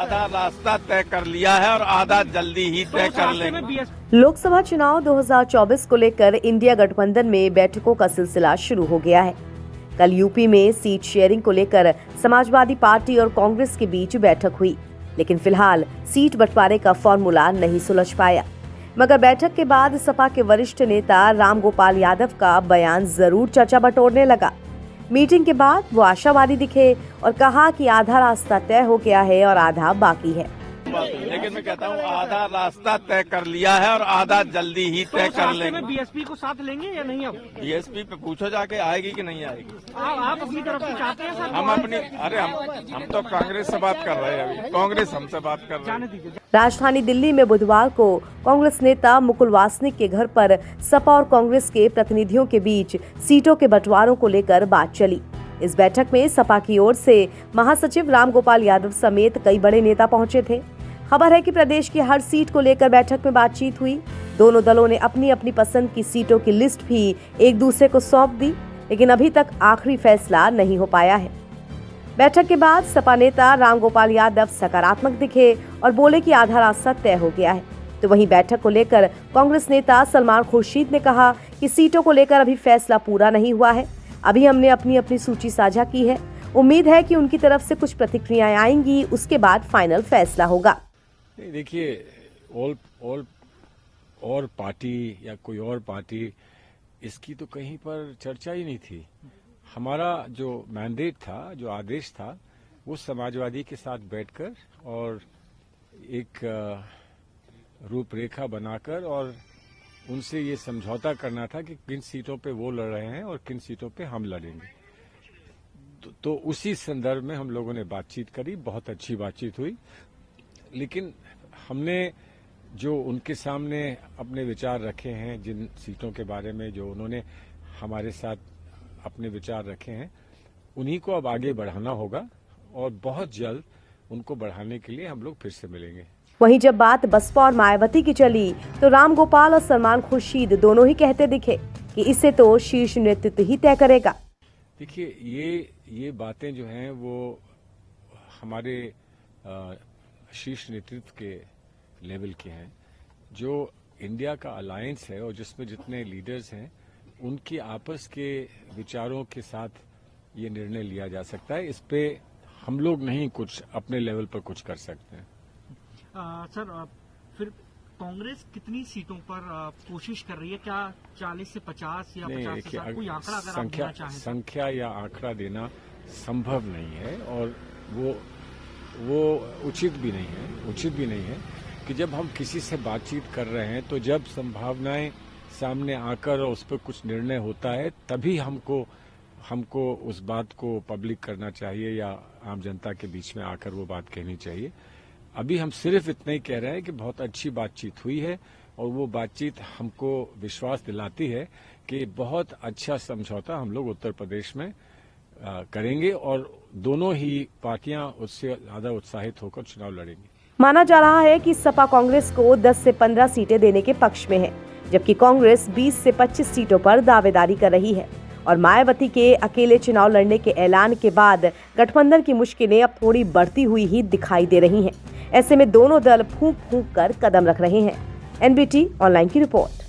आधा रास्ता तय कर लिया है और आधा जल्दी ही तय कर लेंगे। लोकसभा चुनाव 2024 को लेकर इंडिया गठबंधन में बैठकों का सिलसिला शुरू हो गया है। कल यूपी में सीट शेयरिंग को लेकर समाजवादी पार्टी और कांग्रेस के बीच बैठक हुई, लेकिन फिलहाल सीट बंटवारे का फॉर्मूला नहीं सुलझ पाया। मगर बैठक के बाद सपा के वरिष्ठ नेता रामगोपाल यादव का बयान जरूर चर्चा बटोरने लगा। मीटिंग के बाद वो आशावादी दिखे और कहा कि आधा रास्ता तय हो गया है और आधा बाकी है। लेकिन मैं कहता हूँ आधा रास्ता तय कर लिया है और आधा जल्दी ही तय कर लेंगे। बीएसपी को साथ लेंगे या नहीं? अब बीएसपी पे पूछो जाके आएगी कि नहीं आएगी। आप अपनी तरफ से चाहते हैं सर? हम अपनी हम तो कांग्रेस से बात कर रहे हैं, अभी कांग्रेस हमसे बात कर रही है। राजधानी दिल्ली में बुधवार को कांग्रेस नेता मुकुल वासनिक के घर पर सपा और कांग्रेस के प्रतिनिधियों के बीच सीटों के बंटवारों को लेकर बात चली। इस बैठक में सपा की ओर से महासचिव रामगोपाल यादव समेत कई बड़े नेता पहुंचे थे। खबर है कि प्रदेश की हर सीट को लेकर बैठक में बातचीत हुई। दोनों दलों ने अपनी अपनी पसंद की सीटों की लिस्ट भी एक दूसरे को सौंप दी, लेकिन अभी तक आखिरी फैसला नहीं हो पाया है। बैठक के बाद सपा नेता रामगोपाल यादव सकारात्मक दिखे और बोले कि आधा रास्ता तय हो गया है। तो वहीं बैठक को लेकर कांग्रेस नेता सलमान खुर्शीद ने कहा कि सीटों को लेकर अभी फैसला पूरा नहीं हुआ है। अभी हमने अपनी अपनी सूची साझा की है। उम्मीद है कि उनकी तरफ से कुछ प्रतिक्रियाएं आएंगी, उसके बाद फाइनल फैसला होगा। नहीं, देखिए और पार्टी या कोई और पार्टी इसकी तो कहीं पर चर्चा ही नहीं थी। हमारा जो मैंडेट था, जो आदेश था, वो समाजवादी के साथ बैठकर और एक रूपरेखा बनाकर और उनसे ये समझौता करना था कि किन सीटों पे वो लड़ रहे हैं और किन सीटों पे हम लड़ेंगे। तो उसी संदर्भ में हम लोगों ने बातचीत करी, बहुत अच्छी बातचीत हुई। लेकिन हमने जो उनके सामने अपने विचार रखे हैं, जिन सीटों के बारे में जो उन्होंने हमारे साथ अपने विचार रखे हैं, उन्हीं को अब आगे बढ़ाना होगा और बहुत जल्द उनको बढ़ाने के लिए हम लोग फिर से मिलेंगे। वहीं जब बात बसपा और मायावती की चली तो रामगोपाल और सलमान खुर्शीद दोनों ही कहते दिखे कि इसे तो शीर्ष नेतृत्व ही तय करेगा। देखिए, ये बातें जो हैं वो हमारे शीर्ष नेतृत्व के लेवल के हैं। जो इंडिया का अलायंस है और जिसमें जितने लीडर्स हैं, उनकी आपस के विचारों के साथ ये निर्णय लिया जा सकता है। इस पे हम लोग नहीं कुछ अपने लेवल पर कुछ कर सकते हैं। सर, फिर कांग्रेस कितनी सीटों पर कोशिश कर रही है? क्या 40 से 50 या 50 से 60? कोई आंकड़ा अगर आप देना चाहें? संख्या या आंकड़ा देना संभव नहीं है और वो उचित भी नहीं है कि जब हम किसी से बातचीत कर रहे हैं तो जब संभावनाएं सामने आकर उस पर कुछ निर्णय होता है, तभी हमको उस बात को पब्लिक करना चाहिए या आम जनता के बीच में आकर वो बात कहनी चाहिए। अभी हम सिर्फ इतना ही कह रहे हैं कि बहुत अच्छी बातचीत हुई है और वो बातचीत हमको विश्वास दिलाती है कि बहुत अच्छा समझौता हम लोग उत्तर प्रदेश में करेंगे और दोनों ही पार्टियां उससे ज्यादा उत्साहित होकर चुनाव लड़ेंगी। माना जा रहा है कि सपा कांग्रेस को 10 से 15 सीटें देने के पक्ष में है, जबकि कांग्रेस 20 से 25 सीटों पर दावेदारी कर रही है और मायावती के अकेले चुनाव लड़ने के ऐलान के बाद गठबंधन की मुश्किलें अब थोड़ी बढ़ती हुई ही दिखाई दे रही हैं। ऐसे में दोनों दल फूंक कर कदम रख रहे हैं। एनबीटी ऑनलाइन की रिपोर्ट।